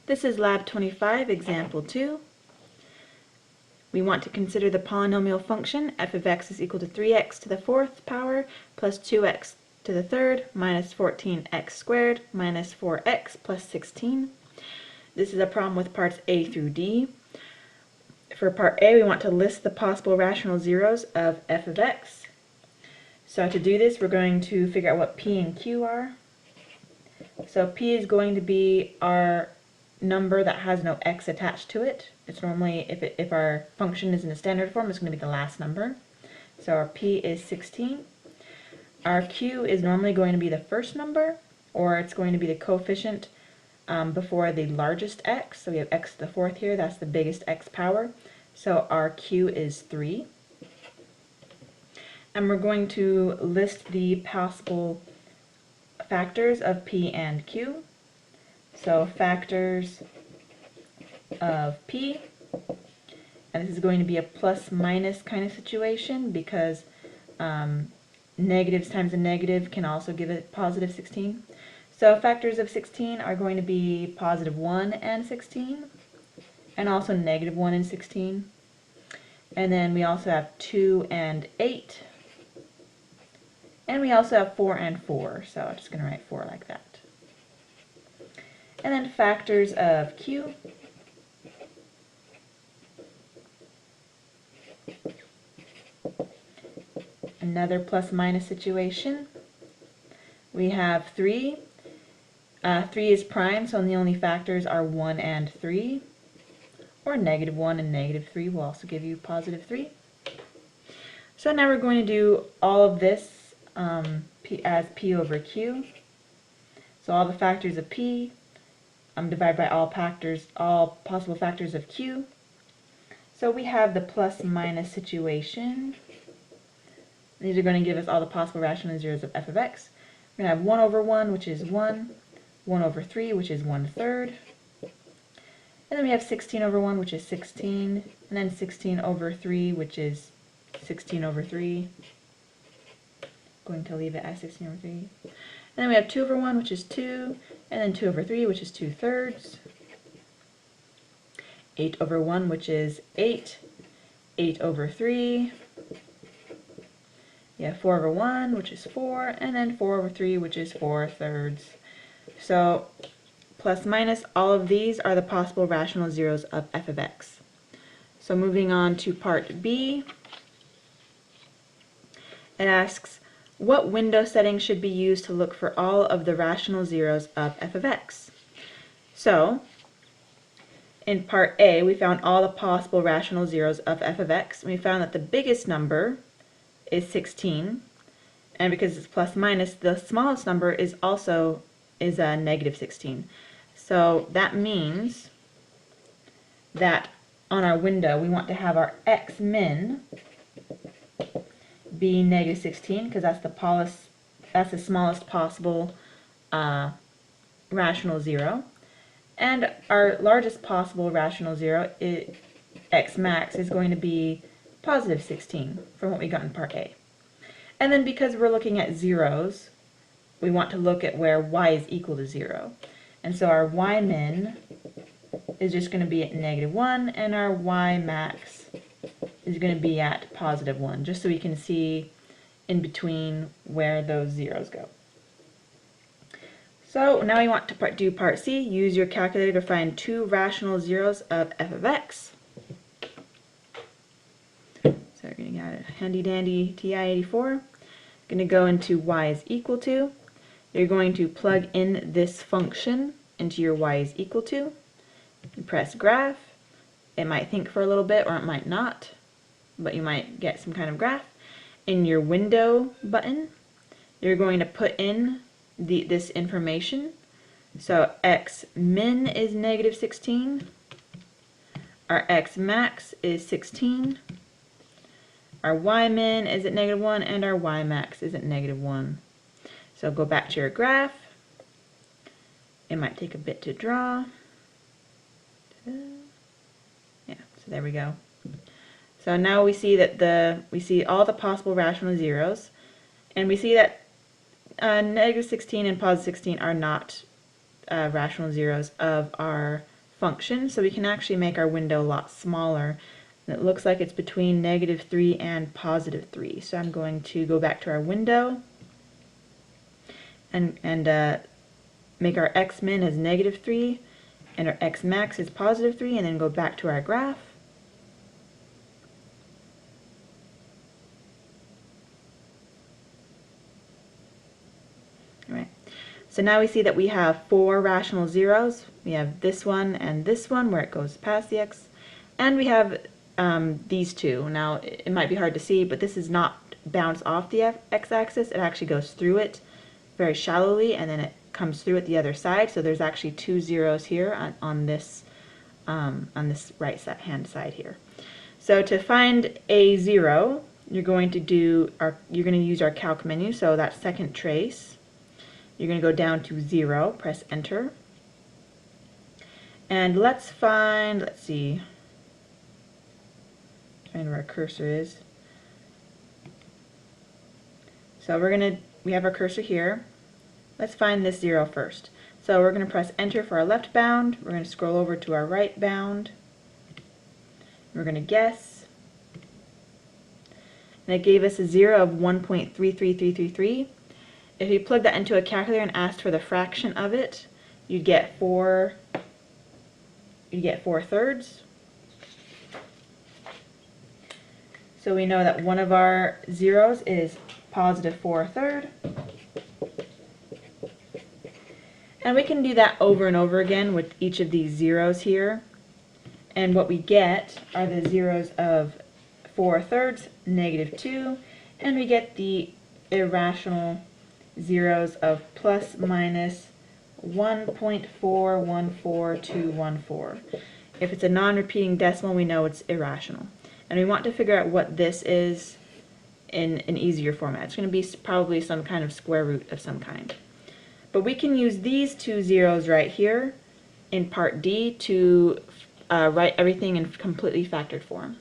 This is Lab 25, Example 2. We want to consider the polynomial function f of x is equal to 3x to the fourth power plus 2x to the third minus 14x squared minus 4x plus 16. This is a problem with parts A through D. For part A, we want to list the possible rational zeros of f of x. So to do this, we're going to figure out what P and Q are. So P is going to be our number that has no x attached to it. It's normally, if our function is in a standard form, it's going to be the last number. So our P is 16. Our Q is normally going to be the first number, or it's going to be the coefficient before the largest x. So we have x to the fourth here, that's the biggest x power. So our Q is 3. And we're going to list the possible factors of P and Q. So factors of P, and this is going to be a plus minus kind of situation because negatives times a negative can also give it positive 16. So factors of 16 are going to be positive 1 and 16, and also negative 1 and 16. And then we also have 2 and 8. And we also have 4 and 4, so I'm just going to write 4 like that. And then factors of Q. Another plus minus situation. We have 3. 3 is prime, so the only factors are 1 and 3. Or negative 1 and negative 3 will also give you positive 3. So now we're going to do all of this as P over Q. So all the factors of P divided by all possible factors of Q. So we have the plus minus situation. These are going to give us all the possible rational zeros of f of x. We're going to have 1 over 1, which is 1, 1 over 3, which is 1/3. And then we have 16 over 1, which is 16, and then 16 over 3, which is 16 over 3. Going to leave it as 16 over 3. And then we have 2 over 1, which is 2, and then 2 over 3, which is 2/3. 8 over 1, which is 8. 8 over 3. You have 4 over 1, which is 4, and then 4 over 3, which is 4/3. So plus minus, all of these are the possible rational zeros of f of x. So moving on to part B, it asks, what window setting should be used to look for all of the rational zeros of f of x? So, in part A, we found all the possible rational zeros of f of x, and we found that the biggest number is 16, and because it's plus minus, the smallest number is also negative 16. So that means that on our window, we want to have our x min be negative 16 because that's the smallest possible rational zero, and our largest possible rational zero, x max, is going to be positive 16 from what we got in part A. And then because we're looking at zeros, we want to look at where y is equal to 0. And so our y min is just going to be at negative 1, and our y max is going to be at positive 1, just so we can see in between where those zeros go. So now we want to do part C. Use your calculator to find two rational zeros of f of x. So we're going to get a handy dandy TI-84. Going to go into y is equal to. You're going to plug in this function into your y is equal to. You press graph. It might think for a little bit or it might not, but you might get some kind of graph. In your window button, you're going to put in this information. So x min is negative 16. Our x max is 16. Our y min is at negative 1, and our y max is at negative 1. So go back to your graph. It might take a bit to draw. Yeah, so there we go. So now we see that we see all the possible rational zeros, and we see that negative 16 and positive 16 are not rational zeros of our function, so we can actually make our window a lot smaller. And it looks like it's between -3 and +3. So I'm going to go back to our window and make our x-min as -3 and our x-max is +3, and then go back to our graph. Alright, so now we see that we have 4 rational zeros. We have this one and this one where it goes past the x, and we have these two. Now it might be hard to see, but this is not bounce off the x-axis, it actually goes through it very shallowly, and then it comes through at the other side. So there's actually 2 zeros here on this right hand side here. So to find a 0, you're going to use our calc menu. So that second trace, you're going to go down to 0, press enter, and let's see, find where our cursor is. So we have our cursor here. Let's find this 0 first. So we're going to press enter for our left bound. We're going to scroll over to our right bound. We're going to guess. And it gave us a 0 of 1.33333. If you plug that into a calculator and asked for the fraction of it, you'd get 4/3. So we know that one of our zeros is +4/3. And we can do that over and over again with each of these zeros here. And what we get are the zeros of 4/3, -2, and we get the irrational zeros of ±1.414214. If it's a non-repeating decimal, we know it's irrational. And we want to figure out what this is in an easier format. It's going to be probably some kind of square root of some kind. But we can use these 2 zeros right here in part D to write everything in completely factored form.